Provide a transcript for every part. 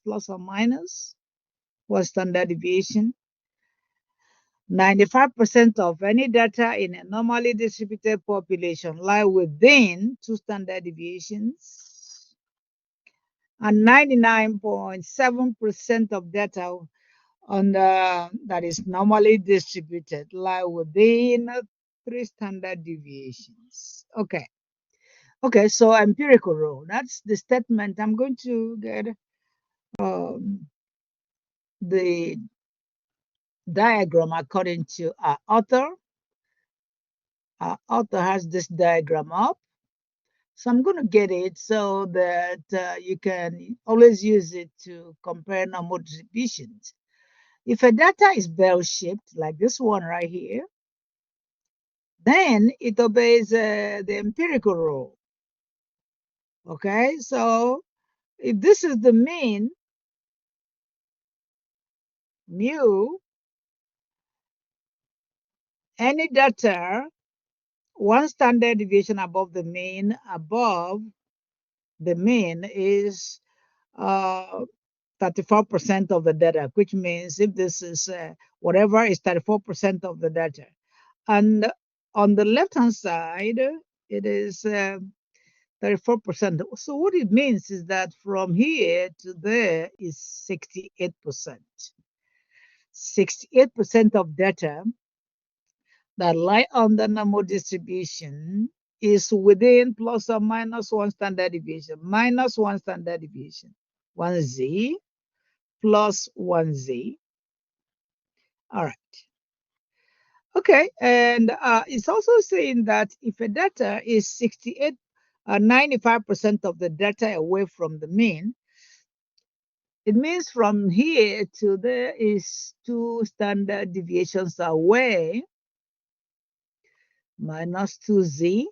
plus or minus 1 standard deviation. 95% of any data in a normally distributed population lie within 2 standard deviations. And 99.7% of data that is normally distributed lie within 3 standard deviations. Okay, so empirical rule. That's the statement. I'm going to get the diagram according to our author. Our author has this diagram up. So I'm going to get it so that you can always use it to compare normal distributions. If a data is bell-shaped, like this one right here, then it obeys the empirical rule. Okay, so if this is the mean, mu, any data 1 standard deviation above the mean is 34% of the data, which means if this is whatever is 34% of the data. And on the left-hand side, it is 34%. So what it means is that from here to there is 68%. 68% of data that lie on the normal distribution is within plus or minus 1 standard deviation, minus 1 standard deviation, 1z plus 1z. All right. Okay, and it's also saying that if a data is 95% of the data away from the mean, it means from here to there is 2 standard deviations away, minus 2z.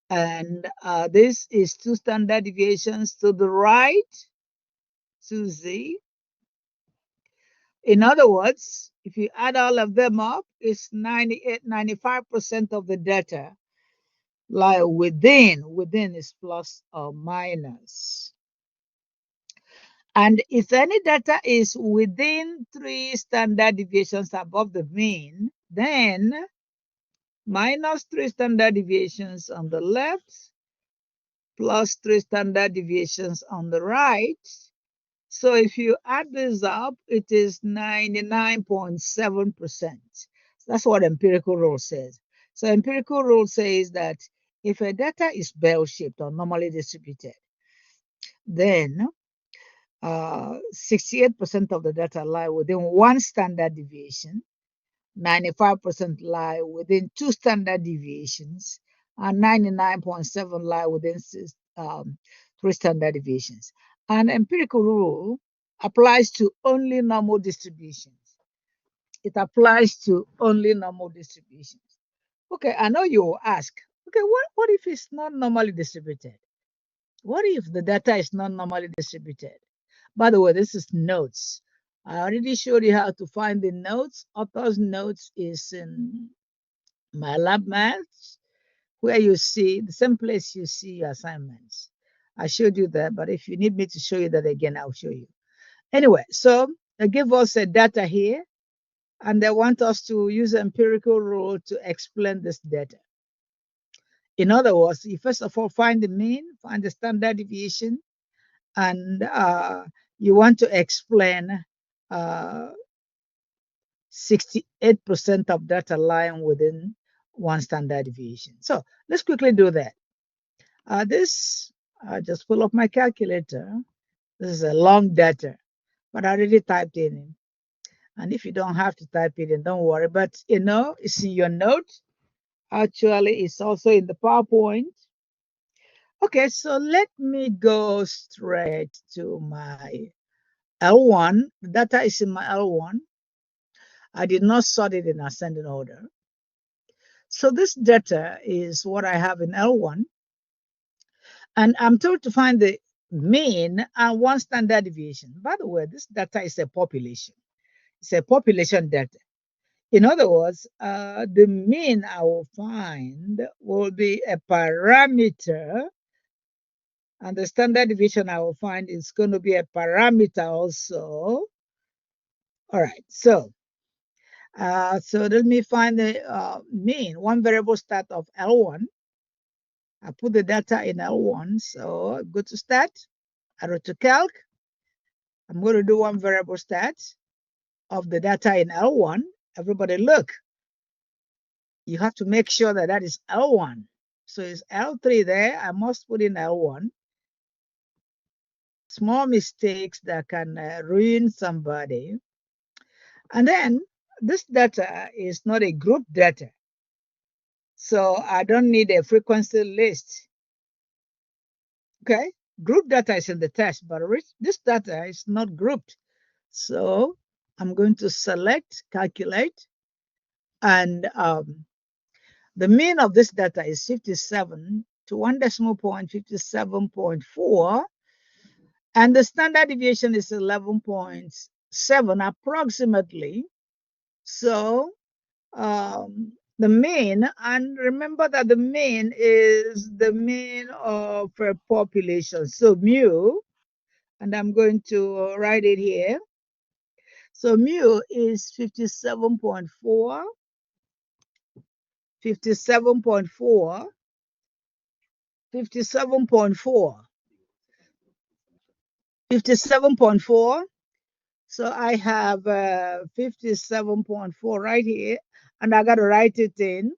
And this is 2 standard deviations to the right, 2z. In other words, if you add all of them up, it's 95% of the data lie within is plus or minus. And if any data is within 3 standard deviations above the mean, then minus 3 standard deviations on the left, plus 3 standard deviations on the right. So if you add this up, it is 99.7%. That's what empirical rule says. So empirical rule says that if a data is bell-shaped or normally distributed, then 68% of the data lie within 1 standard deviation, 95% lie within 2 standard deviations, and 99.7% lie within 3 standard deviations. And empirical rule applies to only normal distributions. It applies to only normal distributions. Okay, I know you will ask, okay, what if it's not normally distributed? What if the data is not normally distributed? By the way, this is notes. I already showed you how to find the notes. Author's notes is in my lab maths, where you see the same place you see your assignments. I showed you that, but if you need me to show you that again, I'll show you. Anyway, so they give us a data here, and they want us to use empirical rule to explain this data. In other words, you first of all find the mean, find the standard deviation, and you want to explain 68% of data lying within 1 standard deviation. So let's quickly do that. I just pull up my calculator. This is a long data, but I already typed it in. And if you don't have to type it in, don't worry. But it's in your note. Actually, it's also in the PowerPoint. Okay, so let me go straight to my L1. The data is in my L1. I did not sort it in ascending order. So this data is what I have in L1. And I'm told to find the mean and 1 standard deviation. By the way, this data is a population. It's a population data. In other words, the mean I will find will be a parameter And the standard deviation I will find is going to be a parameter also. All right, so let me find the mean. One variable start of L1. I put the data in L1, so go to start, arrow to calc. I'm going to do one variable start of the data in L1. Everybody look, you have to make sure that that is L1. So it's L3 there. I must put in L1. Small mistakes that can ruin somebody. And then this data is not a group data. So I don't need a frequency list. Okay, group data is in the test, but this data is not grouped. So I'm going to select, calculate, and the mean of this data is 57 to 1.57.4, and the standard deviation is 11.7 approximately. So the mean, and remember that the mean is the mean of a population. So mu, and I'm going to write it here. So mu is 57.4, 57.4, 57.4, 57.4. So I have 57.4 right here, and I got to write it in.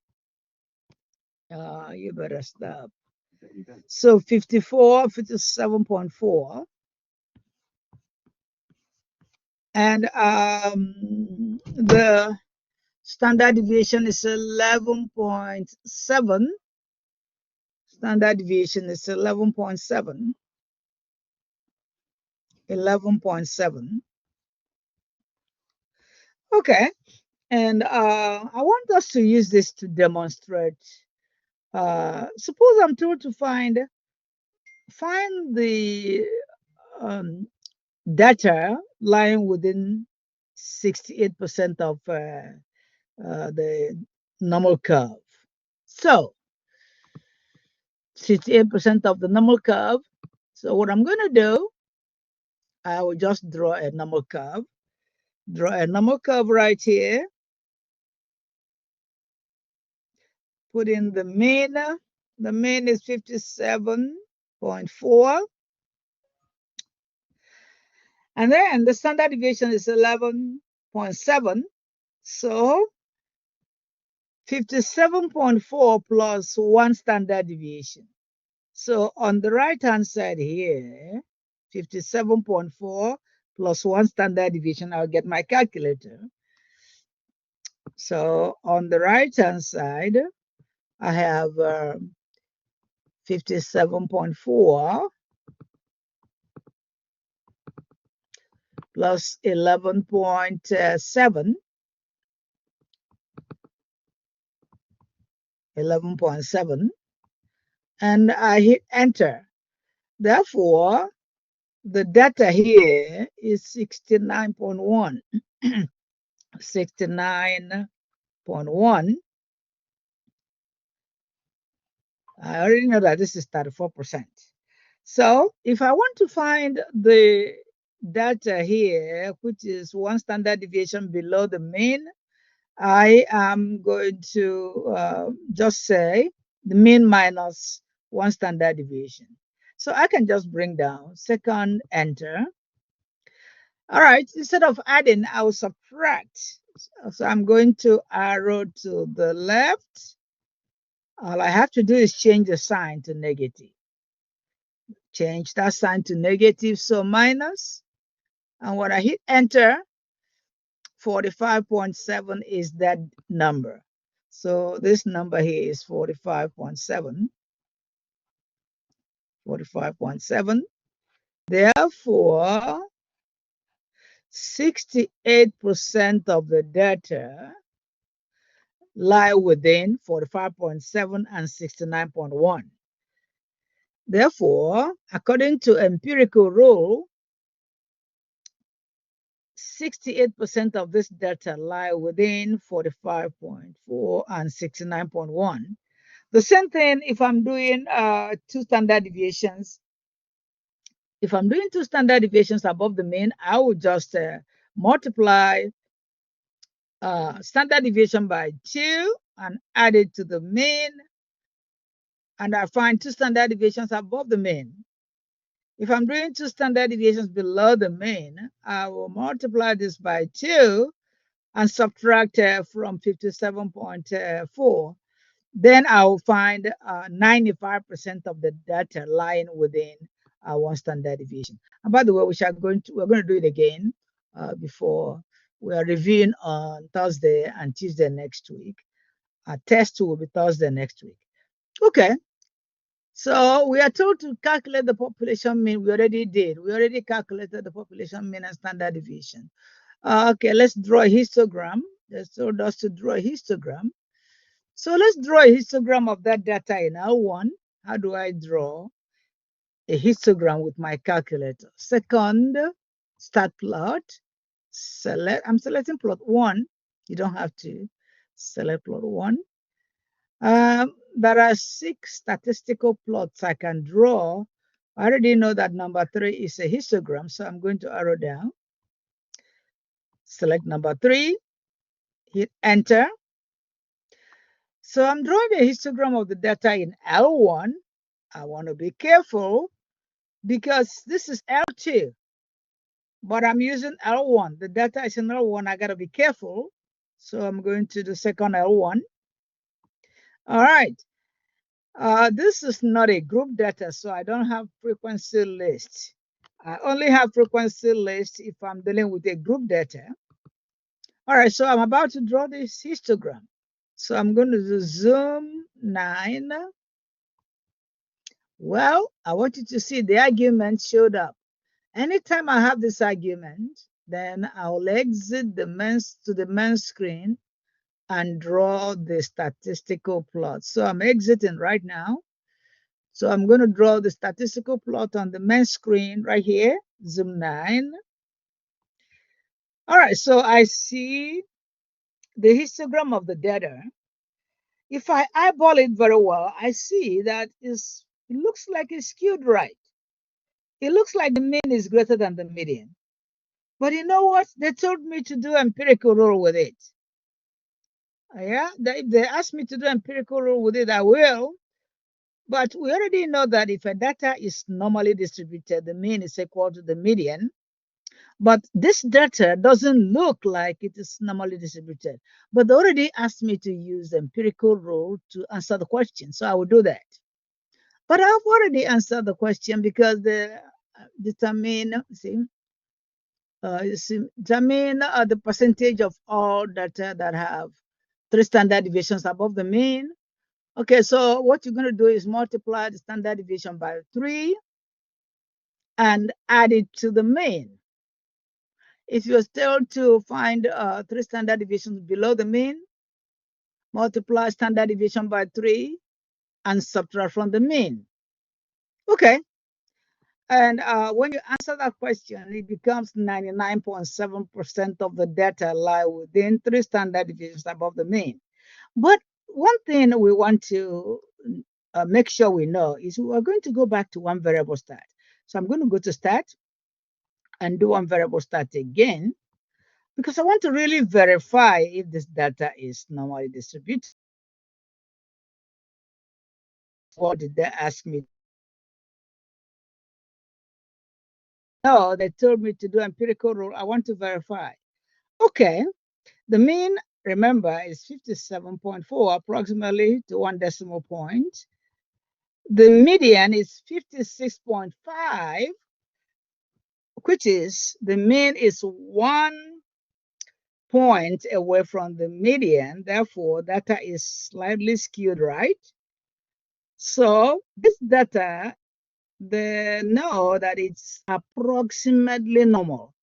You better stop. So 54, 57.4. And the standard deviation is 11.7. Standard deviation is 11.7. 11.7. Okay. And I want us to use this to demonstrate. Suppose I'm told to find the data lying within 68% of the normal curve. So 68% of the normal curve. So what I'm going to do, I will just draw a normal curve. Draw a normal curve right here. Put in the mean. The mean is 57.4. And then the standard deviation is 11.7. So 57.4 plus 1 standard deviation. So on the right-hand side here, 57.4 plus 1 standard deviation, I'll get my calculator. So on the right-hand side, I have 57.4 plus 11.7. 11.7, and I hit enter. Therefore, the data here is 69.1. 69.1. I already know that this is 34%. So if I want to find the data here, which is 1 standard deviation below the mean, I am going to just say the mean minus 1 standard deviation. So I can just bring down, second, enter. All right, instead of adding, I will subtract. So I'm going to arrow to the left. All I have to do is change the sign to negative. Change that sign to negative, so minus. And when I hit enter, 45.7 is that number. So this number here is 45.7. 45.7. Therefore, 68% of the data lie within 45.7 and 69.1. Therefore, according to empirical rule, 68% of this data lie within 45.4 and 69.1. The same thing if I'm doing 2 standard deviations If I'm doing two standard deviations above the mean, I will just multiply standard deviation by 2 and add it to the mean, and I find two standard deviations above the mean. If I'm doing two standard deviations below the mean, I will multiply this by 2 and subtract from 57.4. Then I will find 95% of the data lying within one standard deviation. And by the way, we're going to do it again before we are reviewing on Thursday and Tuesday next week. Our test will be Thursday next week. Okay. So we are told to calculate the population mean. We already did. We already calculated the population mean and standard deviation. Okay, let's draw a histogram. They told us to draw a histogram. So let's draw a histogram of that data in L1. How do I draw a histogram with my calculator? Second, start plot. I'm selecting plot 1. You don't have to select plot 1. There are 6 statistical plots I can draw. I already know that number 3 is a histogram, so I'm going to arrow down. Select number 3, hit enter. So I'm drawing a histogram of the data in L1. I want to be careful because this is L2, but I'm using L1. The data is in L1. I got to be careful. So I'm going to the second L1. All right. This is not a group data, so I don't have frequency list. I only have frequency list if I'm dealing with a group data. All right, so I'm about to draw this histogram. So I'm going to do zoom 9. Well, I want you to see the argument showed up. Anytime I have this argument, then I'll exit the main screen and draw the statistical plot. So I'm exiting right now. So I'm going to draw the statistical plot on the main screen right here, zoom 9. All right, so I see the histogram of the data. If I eyeball it very well, I see that it looks like it's skewed right. It looks like the mean is greater than the median. But you know what? They told me to do empirical rule with it. Yeah, if they ask me to do empirical rule with it, I will. But we already know that if a data is normally distributed, the mean is equal to the median. But this data doesn't look like it is normally distributed. But they already asked me to use the empirical rule to answer the question. So I will do that. But I've already answered the question because the determine the percentage of all data that have 3 standard deviations above the mean. Okay, so what you're going to do is multiply the standard deviation by 3 and add it to the mean. If you're still to find 3 standard deviations below the mean, multiply standard deviation by 3 and subtract from the mean. Okay. And when you answer that question, it becomes 99.7% of the data lie within 3 standard deviations above the mean. But one thing we want to make sure we know is we are going to go back to one variable stat. So I'm going to go to stat and do one variable stat again, because I want to really verify if this data is normally distributed. What did they ask me? No, they told me to do empirical rule. I want to verify. Okay, the mean, remember, is 57.4, approximately to 1 decimal point. The median is 56.5, which is the mean is 1 point away from the median. Therefore, data is slightly skewed right. So this data, they know that it's approximately normal.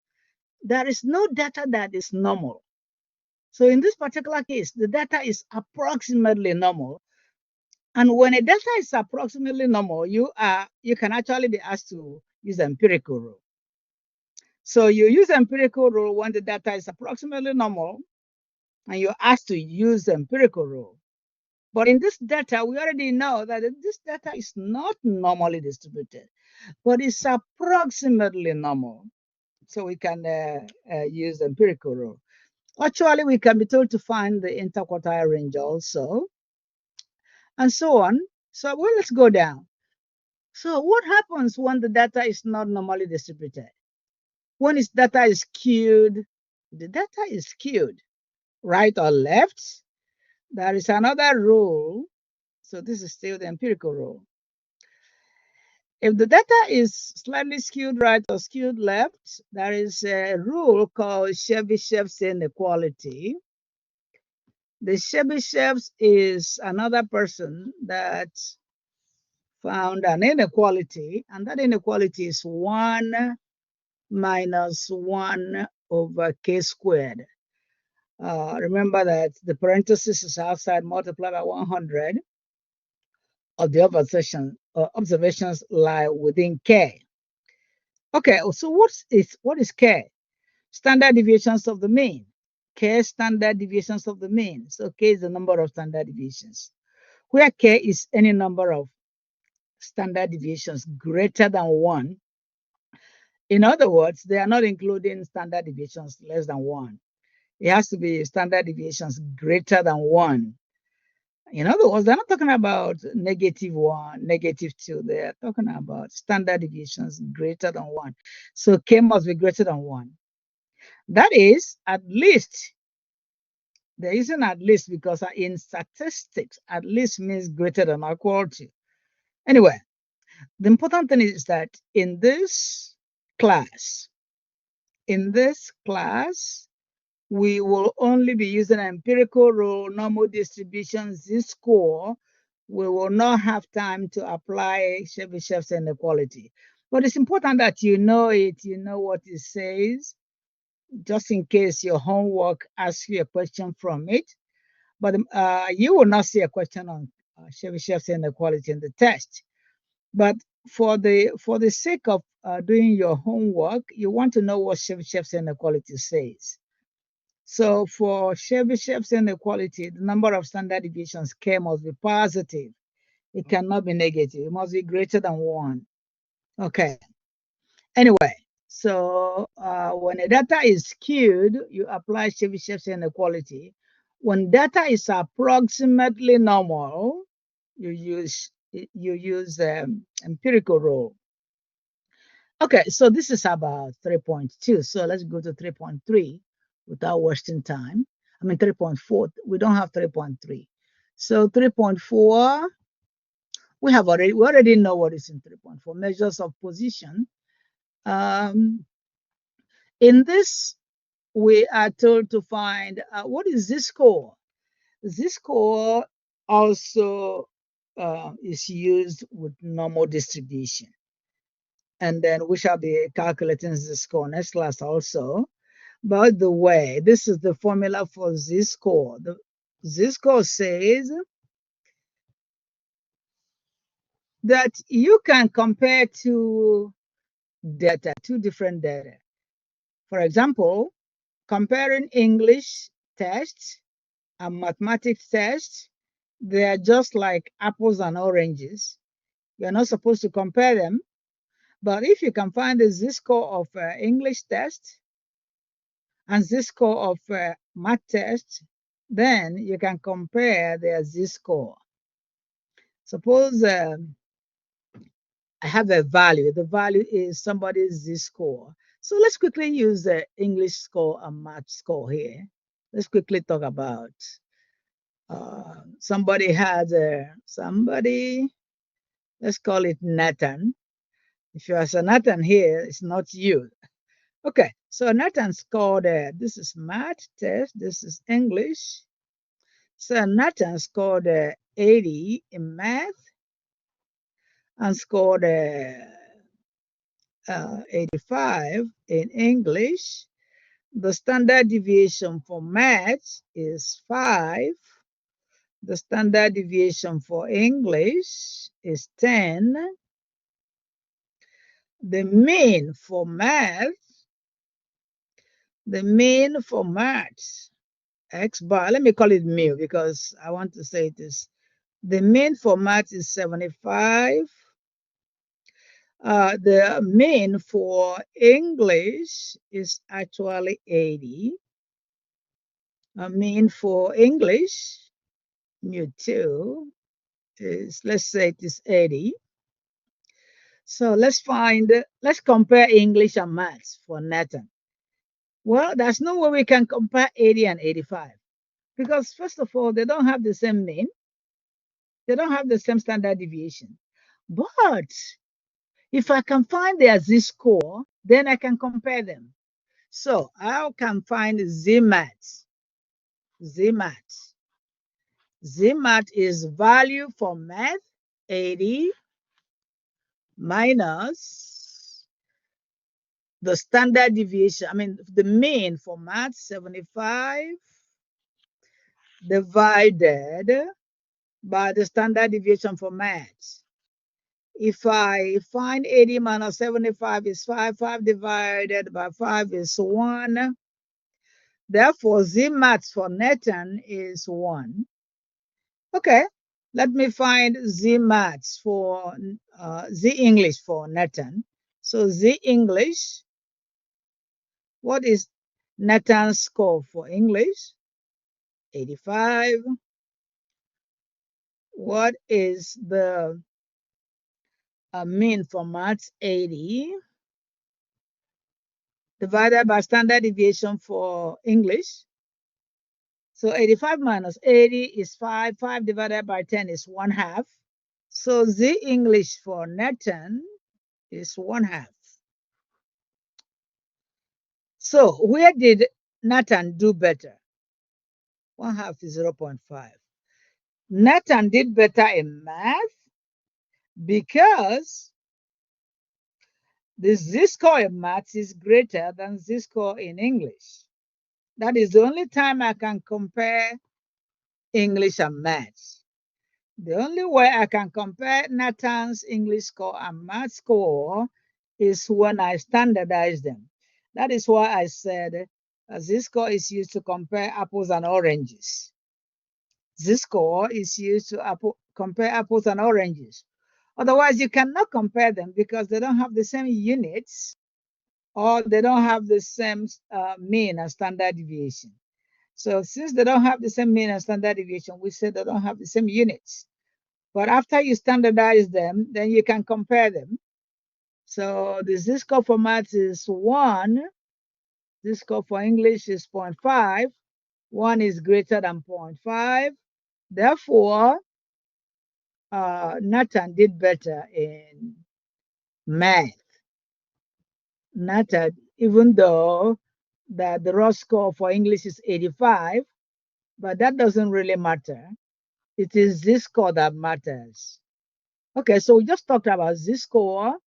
There is no data that is normal. So in this particular case, the data is approximately normal. And when a data is approximately normal, you can actually be asked to use empirical rule. So you use empirical rule when the data is approximately normal, and you're asked to use empirical rule. But in this data, we already know that this data is not normally distributed, but it's approximately normal. So we can use the empirical rule. Actually, we can be told to find the interquartile range also, and so on. So well, let's go down. So what happens when the data is not normally distributed? When its data is skewed, the data is skewed, right or left. There is another rule. So this is still the empirical rule. If the data is slightly skewed right or skewed left, there is a rule called Chebyshev's inequality. The Chebyshev's is another person that found an inequality, and that inequality is 1 minus 1 over k squared. Remember that the parenthesis is outside multiplied by 100 of the observations lie within k. Okay, so what is k? Standard deviations of the mean. K standard deviations of the mean. So k is the number of standard deviations, where k is any number of standard deviations greater than 1. In other words, they are not including standard deviations less than 1. It has to be standard deviations greater than 1. In other words, they're not talking about -1, -2. They're talking about standard deviations greater than 1. So k must be greater than 1. That is, at least, there isn't at least because in statistics, at least means greater than or equal to. Anyway, the important thing is that in this class, we will only be using an empirical rule, normal distribution, z-score. We will not have time to apply Chebyshev's inequality. But it's important that you know it, you know what it says, just in case your homework asks you a question from it. But you will not see a question on Chebyshev's inequality in the test. But for the sake of doing your homework, you want to know what Chebyshev's inequality says. So for Chebyshev's inequality, the number of standard deviations k must be positive. It cannot be negative. It must be greater than 1. Okay. Anyway, so when a data is skewed, you apply Chebyshev's inequality. When data is approximately normal, you use empirical rule. Okay, so this is about 3.2. So let's go to 3.3 without wasting time. I mean 3.4. We don't have 3.3. So 3.4, we already know what is in 3.4. Measures of position. In this, we are told to find what is z-score. Z-score also is used with normal distribution. And then we shall be calculating z-score next class also. By the way, this is the formula for z-score. The z-score says that you can compare two different data. For example, comparing English tests and mathematics tests, they are just like apples and oranges. You're not supposed to compare them. But if you can find the z-score of English test and z-score of math test, then you can compare their z-score. Suppose I have a value. The value is somebody's z-score. So let's quickly use the English score and math score here. Let's quickly talk about somebody has let's call it Nathan. If you ask Nathan here, it's not you. Okay, so Nathan scored, this is math test, this is English. So Nathan scored 80 in math and scored 85 in English. The standard deviation for math is 5. The standard deviation for English is 10. The mean for math, X bar, let me call it mu because I want to say it is The mean for math is 75. The mean for English is actually 80. Mean for English, mu2, is, let's say it is 80. So let's compare English and maths for Nathan. Well, there's no way we can compare 80 and 85 because first of all, they don't have the same mean. They don't have the same standard deviation. But if I can find their z-score, then I can compare them. So I can find z-mat. Z-mat. Z-mat is value for math, 80, minus the standard deviation, the mean for math, 75, divided by the standard deviation for math. If I find 80 minus 75 is 5, 5 divided by 5 is 1. Therefore, Z maths for Nathan is 1. Okay, let me find Z maths for Z English for Nathan. So Z English, what is Nathan's score for English? 85. What is the mean for maths? 80. Divided by standard deviation for English. So 85 minus 80 is 5. 5 divided by 10 is 1/2. So Z English for Nathan is 1/2. So where did Nathan do better? 1/2 is 0.5. Nathan did better in math because the z-score in maths is greater than z-score in English. That is the only time I can compare English and maths. The only way I can compare Nathan's English score and math score is when I standardize them. That is why I said z-score is used to compare apples and oranges. Z-score is used to compare apples and oranges. Otherwise, you cannot compare them because they don't have the same units or they don't have the same mean and standard deviation. So since they don't have the same mean and standard deviation, we say they don't have the same units. But after you standardize them, then you can compare them. So the z-score for maths is 1. Z-score for English is 0.5. 1 is greater than 0.5. Therefore, Nathan did better in math. Nathan, even though the raw score for English is 85, but that doesn't really matter. It is z-score that matters. Okay, so we just talked about z-score,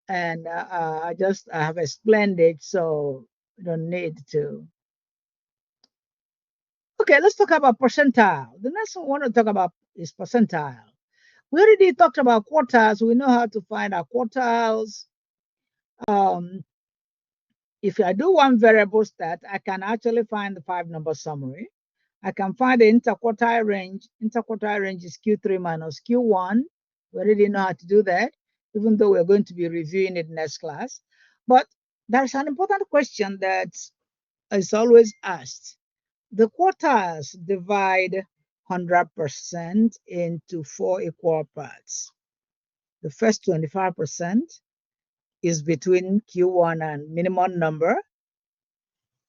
and I have explained it, so we don't need to. Okay, let's talk about percentile. The next one I want to talk about is percentile. We already talked about quartiles. We know how to find our quartiles. If I do one variable stat, I can actually find the 5-number summary. I can find the interquartile range. Interquartile range is Q3 minus Q1. We already know how to do that, even though we're going to be reviewing it next class. But there's an important question that is always asked. The quartiles divide 100% into 4 equal parts. The first 25% is between Q1 and minimum number.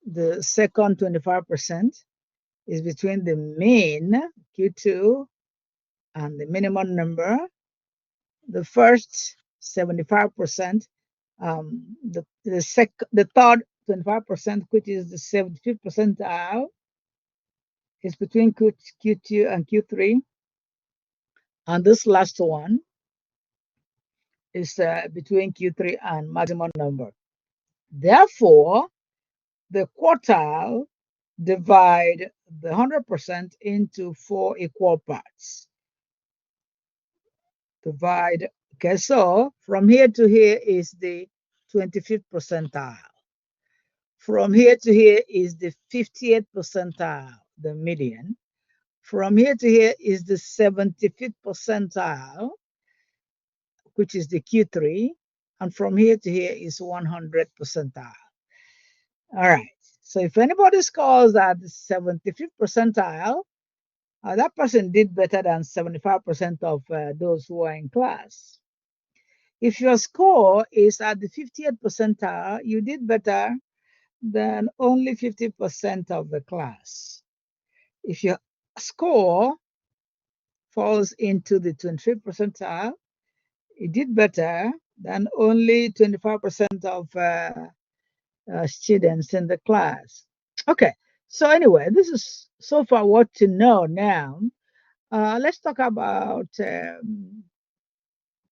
The second 25% is between the mean, Q2, and the minimum number. The first 75%, the third 25%, which is the 75th percentile, is between Q2 and Q3. And this last one is between Q3 and maximum number. Therefore, the quartile divide the 100% into 4 equal parts. Divide, okay, so from here to here is the 25th percentile. From here to here is the 50th percentile, the median. From here to here is the 75th percentile, which is the Q3. And from here to here is 100th percentile. All right. So if anybody scores at the 75th percentile, that person did better than 75% of those who are in class. If your score is at the 50th percentile, you did better than only 50% of the class. If your score falls into the 25th percentile, you did better than only 25% of students in the class. Okay, so anyway, this is so far what to know now. Let's talk about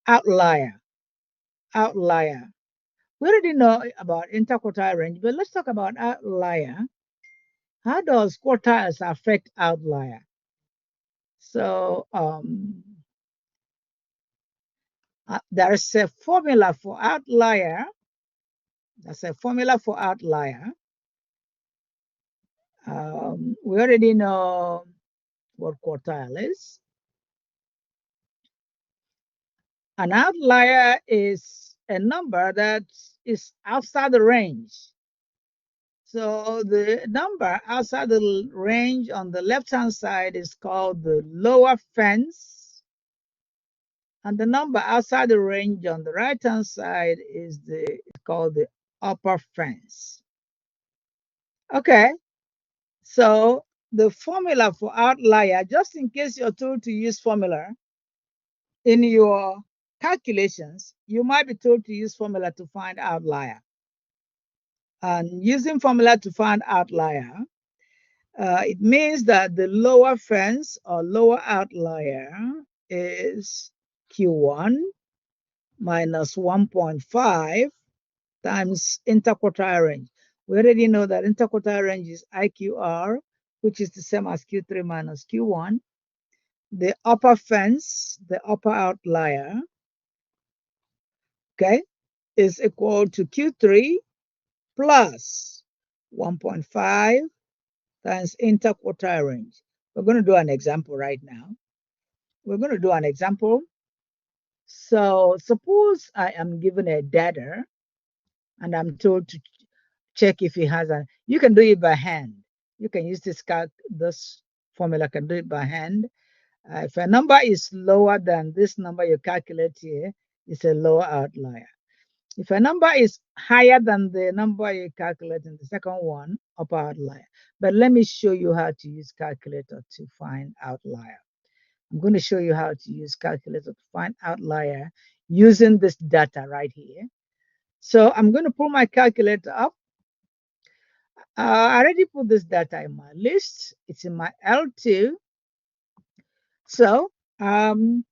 outlier. Outlier. We already know about interquartile range, but let's talk about outlier. How does quartiles affect outlier? So there is a formula for outlier. That's a formula for outlier. We already know what quartile is. An outlier is a number that is outside the range. So the number outside the range on the left-hand side is called the lower fence. And the number outside the range on the right-hand side is called the upper fence. Okay, so the formula for outlier, just in case you're told to use formula in your calculations, you might be told to use formula to find outlier. And using formula to find outlier, it means that the lower fence or lower outlier is Q1 minus 1.5 times interquartile range. We already know that interquartile range is IQR, which is the same as Q3 minus Q1. The upper fence, the upper outlier, okay, is equal to Q3 plus 1.5 times interquartile range. We're going to do an example right now. We're going to do an example. So suppose I am given a debtor and I'm told to check if he has a, you can do it by hand. You can use this formula, can do it by hand. If a number is lower than this number you calculate here, it's a lower outlier. If a number is higher than the number you calculate in the second one, upper outlier. But let me show you how to use calculator to find outlier. I'm going to show you how to use calculator to find outlier using this data right here. So I'm going to pull my calculator up. I already put this data in my list. It's in my L2. So I'm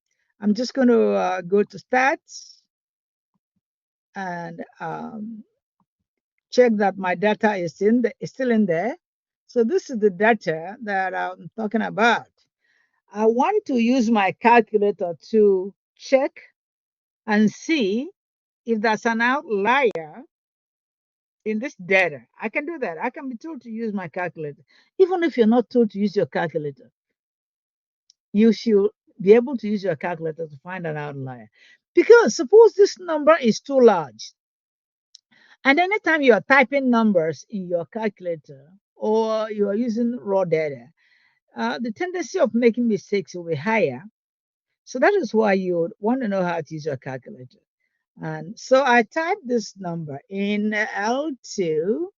just going to go to stats and check that my data is still in there. So this is the data that I'm talking about. I want to use my calculator to check and see if there's an outlier in this data. I can do that. I can be told to use my calculator. Even if you're not told to use your calculator, you should be able to use your calculator to find an outlier. Because suppose this number is too large, and anytime you are typing numbers in your calculator or you are using raw data, the tendency of making mistakes will be higher. So that is why you want to know how to use your calculator. And so I typed this number in L2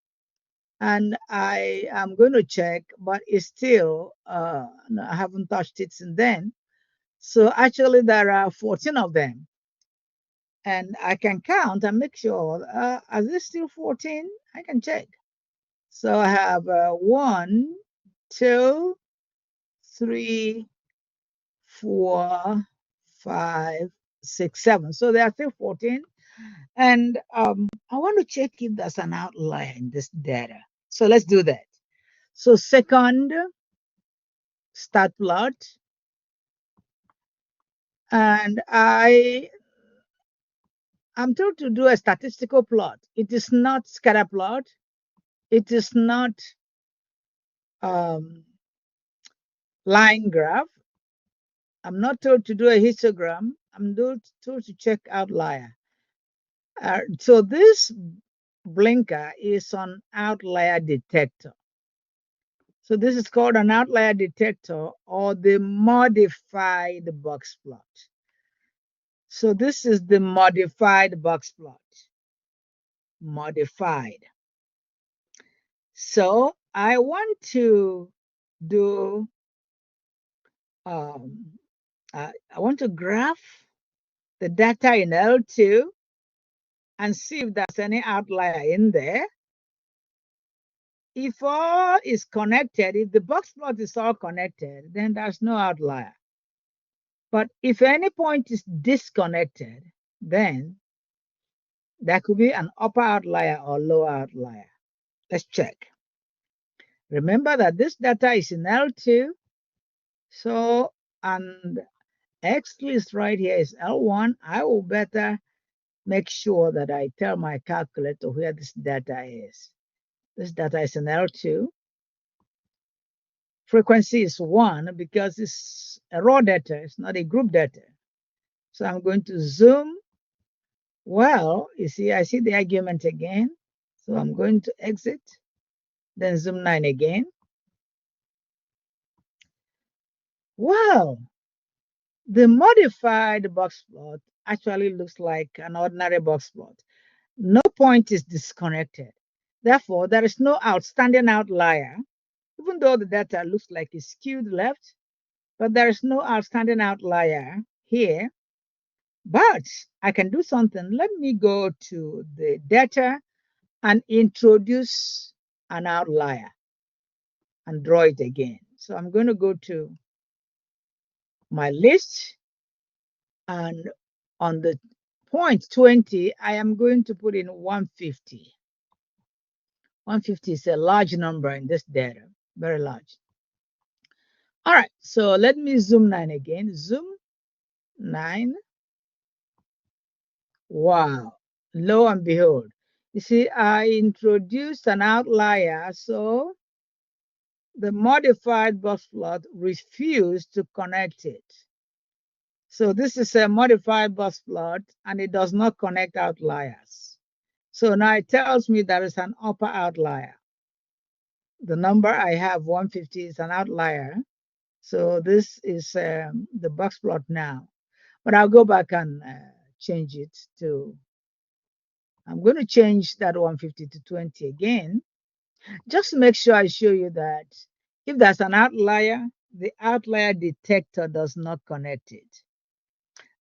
and I am going to check, but it's still, no, I haven't touched it since then. So actually there are 14 of them. And I can count and make sure, are there still 14? I can check. So I have 1, 2, 3, 4, 5, 6, 7. So there are still 14. And I want to check if there's an outlier in this data. So let's do that. So second, start plot. And I'm told to do a statistical plot. It is not scatter plot. It is not line graph. I'm not told to do a histogram. I'm told to check outlier. So this blinker is on outlier detector. So this is called an outlier detector or the modified box plot. So this is the modified box plot. Modified. So I want to do, I want to graph the data in L2 and see if there's any outlier in there. If all is connected, if the box plot is all connected, then there's no outlier. But if any point is disconnected, then there could be an upper outlier or lower outlier. Let's check. Remember that this data is in L2. So, and X list right here is L1. I will better make sure that I tell my calculator where this data is. This data is in L2. Frequency is 1 because it's a raw data. It's not a group data. So I'm going to zoom. Well, you see, I see the argument again. So I'm going to exit, then zoom 9 again. Well, the modified box plot actually looks like an ordinary box plot. No point is disconnected. Therefore, there is no outstanding outlier, even though the data looks like it's skewed left, but there is no outstanding outlier here. But I can do something. Let me go to the data and introduce an outlier and draw it again. So I'm going to go to my list, and on the point 20, I am going to put in 150. 150 is a large number in this data, very large. All right, so let me zoom 9 again. Zoom 9. Wow, lo and behold. You see, I introduced an outlier, so the modified box plot refused to connect it. So this is a modified box plot, and it does not connect outliers. So now it tells me there is an upper outlier. The number I have, 150, is an outlier. So this is the box plot now. But I'll go back and change it to, I'm going to change that 150 to 20 again, just to make sure I show you that if there's an outlier, the outlier detector does not connect it.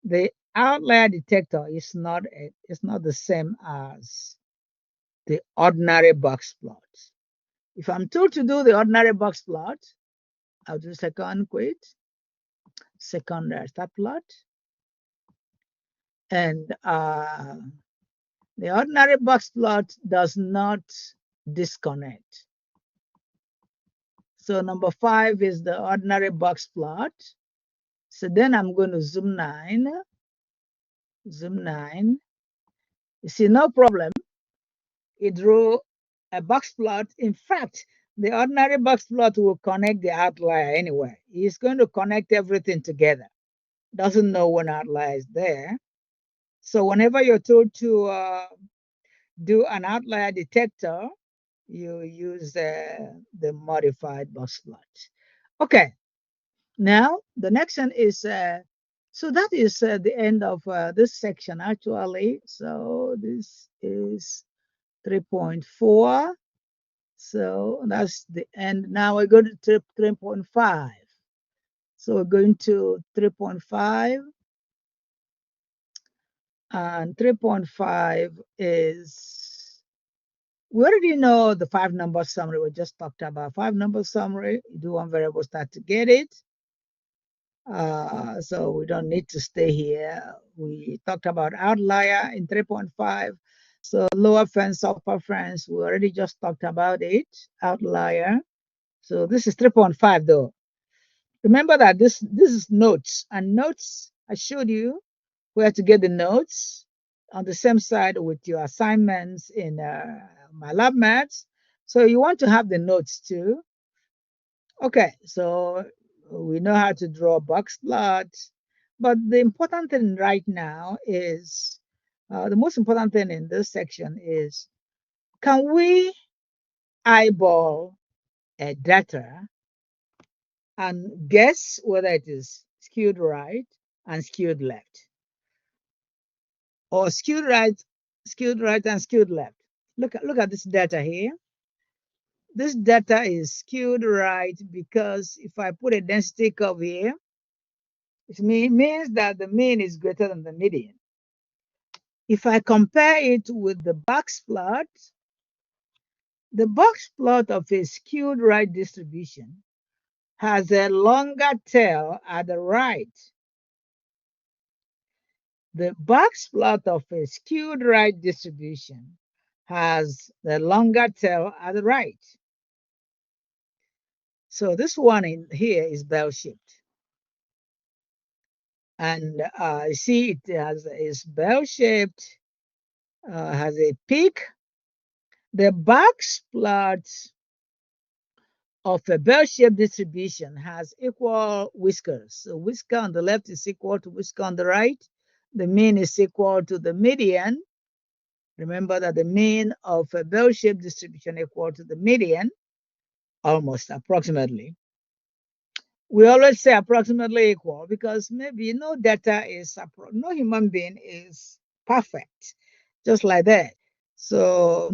The outlier detector is not the same as the ordinary box plot. If I'm told to do the ordinary box plot, I'll do second quit, second start plot, and the ordinary box plot does not disconnect. So number 5 is the ordinary box plot. So then I'm going to zoom 9. Zoom 9. You see, no problem. It drew a box plot. In fact, the ordinary box plot will connect the outlier anyway. It's going to connect everything together. Doesn't know when outlier is there. So whenever you're told to do an outlier detector, you use the modified box plot. Okay, now the next one is, so that is the end of this section actually. So this is 3.4. So that's the end. Now we're going to 3.5. So we're going to 3.5. And 3.5 is, we already know the 5-number summary. We just talked about 5-number summary. You do one variable start to get it. So we don't need to stay here. We talked about outlier in 3.5. So lower fence, upper fence, we already just talked about it, outlier. So this is 3.5 though. Remember that this is notes, and notes, I showed you where to get the notes on the same side with your assignments in my lab maths. So you want to have the notes too. Okay, so We know how to draw box plots. But the important thing right now is, the most important thing in this section is, can we eyeball a data and guess whether it is skewed right and skewed left, or skewed right and skewed left? Look at this data here. This data is skewed right because if I put a density curve here, it means that the mean is greater than the median. If I compare it with the box plot of a skewed right distribution has a longer tail at the right. The box plot of a skewed right distribution has the longer tail at the right. So this one in here is bell-shaped. And see, it is bell-shaped, has a peak. The box plot of a bell-shaped distribution has equal whiskers. So whisker on the left is equal to whisker on the right. The mean is equal to the median. Remember that the mean of a bell-shaped distribution equal to the median, almost approximately. We always say approximately equal because maybe no human being is perfect, just like that. So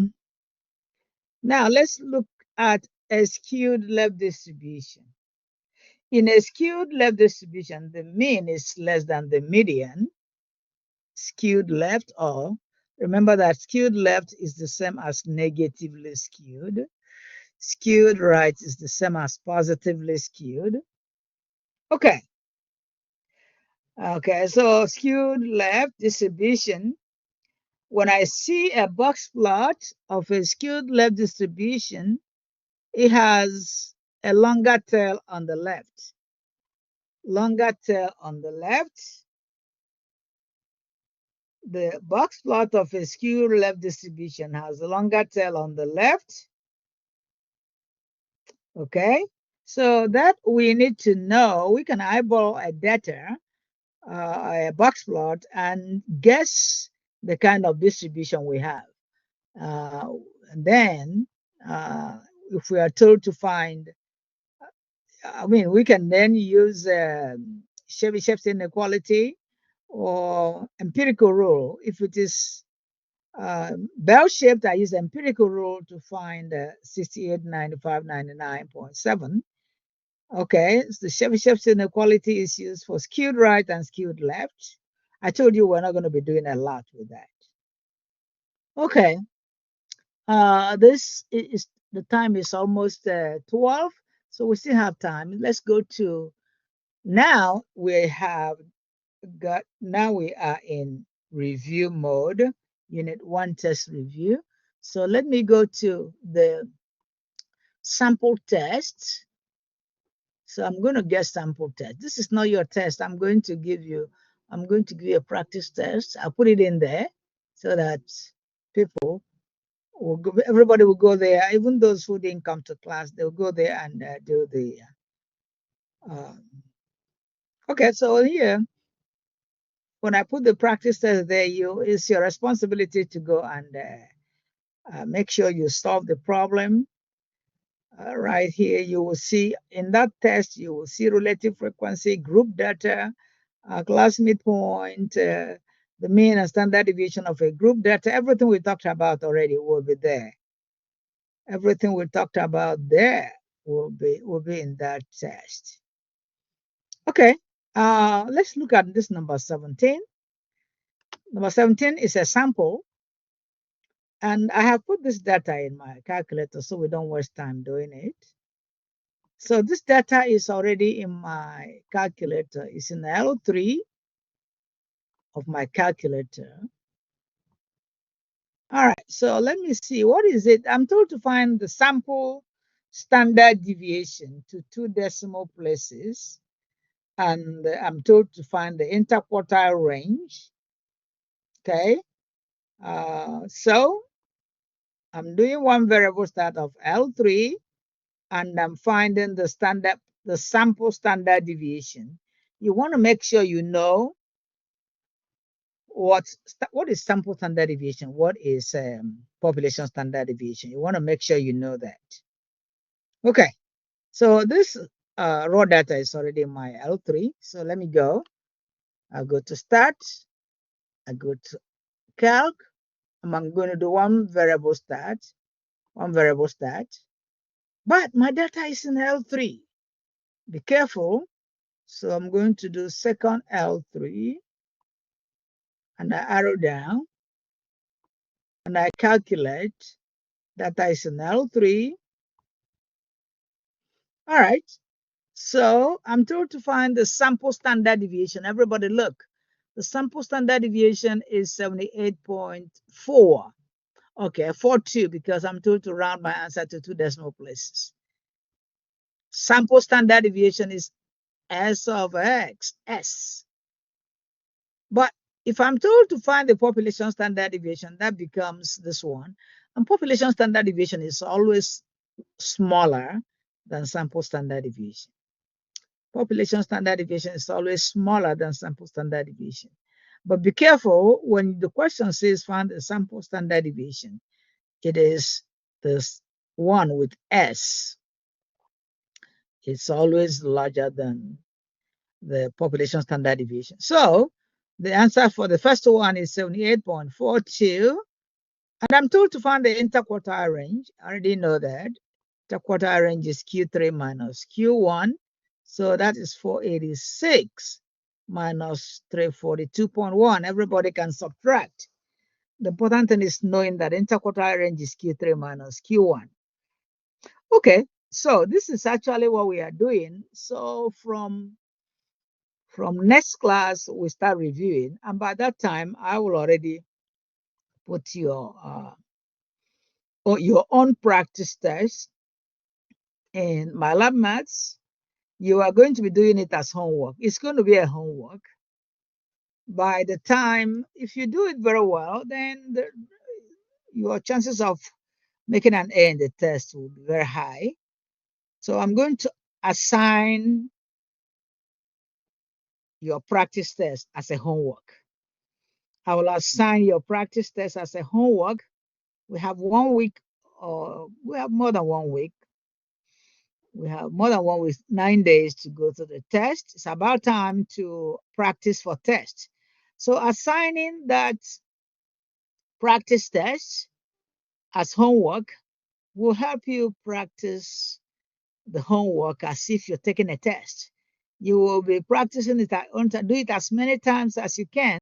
now let's look at a skewed left distribution. In a skewed left distribution, the mean is less than the median. Skewed left, or remember that skewed left is the same as negatively skewed. Skewed right is the same as positively skewed. Okay. Okay, so skewed left distribution. When I see a box plot of a skewed left distribution, it has a longer tail on the left. Longer tail on the left. The box plot of a skewed left distribution has a longer tail on the left. Okay, so that we need to know. We can eyeball a data, a box plot, and guess the kind of distribution we have. And then, if we are told to find, we can then use Chebyshev inequality or empirical rule. If it is bell-shaped, I use empirical rule to find 68, 95, 99.7. Okay, so the Chebyshev inequality is used for skewed right and skewed left. I told you we're not going to be doing a lot with that. Okay, this is the time is almost 12, so we still have time. Let's go to now. We are in review mode, unit 1 test review. So let me go to the sample test. So I'm going to get sample test. This is not your test. I'm going to give you a practice test. I'll put it in there so that everybody will go there. Even those who didn't come to class, they'll go there and do the. Okay, so here, when I put the practice test there, it's your responsibility to go and make sure you solve the problem. Right here, you will see in that test, you will see relative frequency, group data, class midpoint, the mean and standard deviation of a group data. Everything we talked about already will be there. Everything we talked about there will be in that test. Okay, let's look at this number 17. Number 17 is a sample. And I have put this data in my calculator so we don't waste time doing it. So this data is already in my calculator. It's in L3 of my calculator. All right, so let me see. What is it? I'm told to find the sample standard deviation to 2 decimal places. And I'm told to find the interquartile range. Okay. So I'm doing one variable start of L3, and I'm finding the standard the sample standard deviation, you want to make sure you know what is sample standard deviation, what is population standard deviation. You want to make sure you know that. Okay, so this raw data is already my L3. So let me go. I'll go to start. I go to calc. I'm going to do one variable start. But my data is in L3. Be careful. So I'm going to do second L3 and I arrow down and I calculate data is in L3. All right. So I'm told to find the sample standard deviation. Everybody look. The sample standard deviation is 78.4. Okay, 42 because I'm told to round my answer to 2 decimal places. Sample standard deviation is S of X, S. But if I'm told to find the population standard deviation, that becomes this one. And population standard deviation is always smaller than sample standard deviation. Population standard deviation is always smaller than sample standard deviation. But be careful when the question says find the sample standard deviation, it is this one with S. It's always larger than the population standard deviation. So the answer for the first one is 78.42. And I'm told to find the interquartile range. I already know that. Interquartile range is Q3 minus Q1. So that is 486 minus 342.1. Everybody can subtract. The important thing is knowing that interquartile range is Q3 minus Q1. Okay, so this is actually what we are doing. So from next class, we start reviewing. And by that time, I will already put your own practice test in my lab maths. You are going to be doing it as homework. It's going to be a homework. By the time, if you do it very well, then your chances of making an A in the test will be very high. So I'm going to assign your practice test as a homework. I will assign your practice test as a homework. We have 1 week, or we have more than 1 week. We have more than 1 week, 9 days to go through the test. It's about time to practice for test. So assigning that practice test as homework will help you practice the homework as if you're taking a test. You will be practicing it, do it as many times as you can